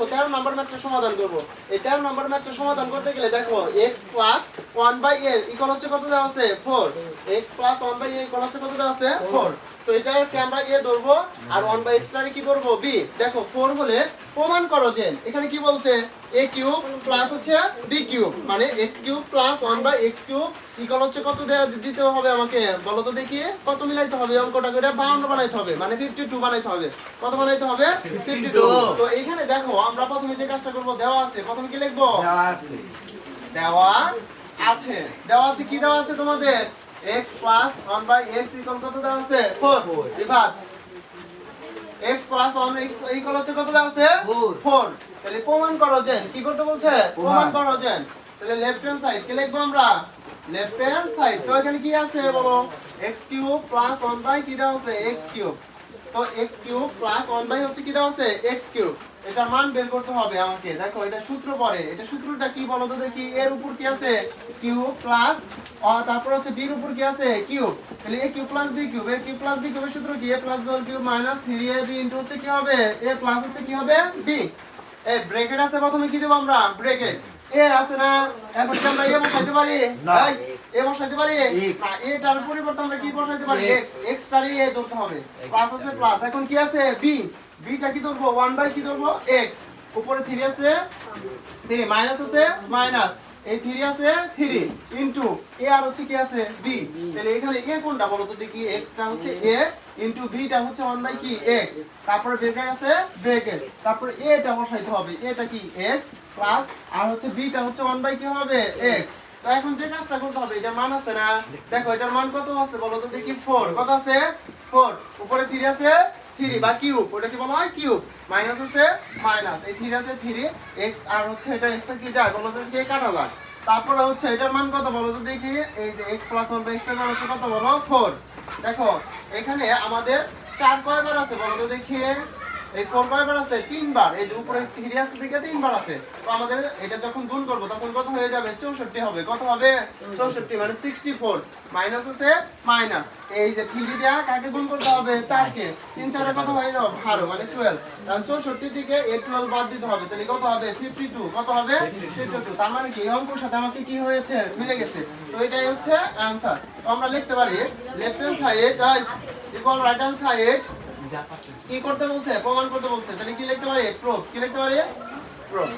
দেখো 13 নম্বর ম্যাথটা সমাধান করব। এই 13 নম্বর ম্যাথটা সমাধান করতে গেলে দেখো x + 1/a ইকুয়াল হচ্ছে কত দেওয়া আছে 4। x + 1/a ইকুয়াল হচ্ছে কত দেওয়া আছে 4। তো এটাকে আমরা a ধরবো আর 1/x টারে কি ধরবো b। দেখো 4 বলে প্রমাণ করো যে এখানে কি বলছে a³ প্লাস হচ্ছে b³ মানে x³ + 1/x³ ইকুয়াল হচ্ছে কত দিতে হবে আমাকে বলো তো দেখি কত মিলাইতে হবে অঙ্কটা করে 52 বানাইতে হবে মানে 52 বানাইতে হবে। কত বানাইতে হবে 52। তো এইখানে দেখো আমরা প্রথমে যে কাজটা করব দেওয়া আছে প্রথমে কি লিখবো দেওয়া আছে কি দেওয়া আছে তোমাদের x + 1/x ইকুয়াল কত দেওয়া আছে 4 বিভাগ x + 1x ইকুয়াল হচ্ছে কত দেওয়া আছে 4। তাহলে প্রমাণ করো যে কি করতে বলছে প্রমাণ করো যে তাহলে লেফট হ্যান্ড সাইড কি লিখবো আমরা লেফট হ্যান্ড সাইড। তো এখানে কি আছে বলো x³ + 1/, কি দেওয়া আছে x³। তো x³ + 1/, হচ্ছে কি দেওয়া আছে x³। এটার মান বের করতে হবে আমাকে। দেখো এটা সূত্র পড়ে, এটা সূত্রটা কি বলো তো দেখি। এর উপর কি আছে কিউব প্লাস তারপর হচ্ছে b এর উপর কি আছে কিউব। তাহলে a³ + b³, a³ + b³ এর সূত্র কি a + b³ - 3ab ইনটু হচ্ছে কি হবে a প্লাস হচ্ছে কি হবে b। এই ব্র্যাকেট আছে প্রথমে কি দেব আমরা ব্র্যাকেট এ আছে না। এখন কি আমরা এ বসাইতে পারি ভাই এ বসাইতে পারি না। এটার পরিবর্তে আমরা কি বসাইতে পারি x টারে এ ধরতে হবে প্লাস আছে প্লাস। এখন কি আছে b, bটা কি ধরবো 1/, কি ধরবো x। উপরে 3 আছে 3 মাইনাস আছে মাইনাস এই 3 আছে 3 ইনটু a আর হচ্ছে কি আছে b। তাহলে এখানে a কোনটা বলো তো দেখি x টা হচ্ছে a ইনটু b টা হচ্ছে 1/, কি x। তারপরে ব্র্যাকেট আছে ব্র্যাকেট তারপর a টা বসাইতে হবে a টা কি x প্লাস আর হচ্ছে b টা হচ্ছে 1/, কি হবে x। তো এখন যে কাজটা করতে হবে এটা মান আছে না। দেখো এটার মান কত আছে বলো তো দেখি 4 কত আছে 4 উপরে 3 আছে 3 বা কিউব ওটা কি বলা হয় কিউব মাইনাস আছে মাইনাস এই 3 আছে 3 x আর হচ্ছে এটা x এর কি যায় বলো তো কি কাটা যায়। তারপরে হচ্ছে এটার মান কত বলো তো দেখি এই যে x + 1/x এর মান হচ্ছে কত বলো 4। দেখো এখানে আমাদের 4 কয়বার আছে বলো তো দেখি এই 4 কয়বার আছে 3 বার। এই যে উপরে 3 আছে থেকে 3 বার আছে। তো আমাদের এটা যখন গুণ করব তখন কত হয়ে যাবে 64 হবে। কত হবে 64 মানে 64 মাইনাস আছে মাইনাস এই যে 3 দিয়া কাকে গুণ করতে হবে 4 কে 3 4 এ কত হয়ে যাবে 12 মানে 12। তাহলে 64 থেকে এই 12 বাদ দিতে হবে তাহলে কত হবে 52 কত হবে 52। তার মানে কি এই অঙ্কের সাথে আমাকে কি হয়েছে মিলে গেছে। তো এটাই হচ্ছে आंसर। তো আমরা লিখতে পারি left hand side equal right hand side কি করতে বলছে প্রমাণ করতে বলছে। তাহলে কি লিখতে পারি প্রুফ, কি লিখতে পারি প্রুফ।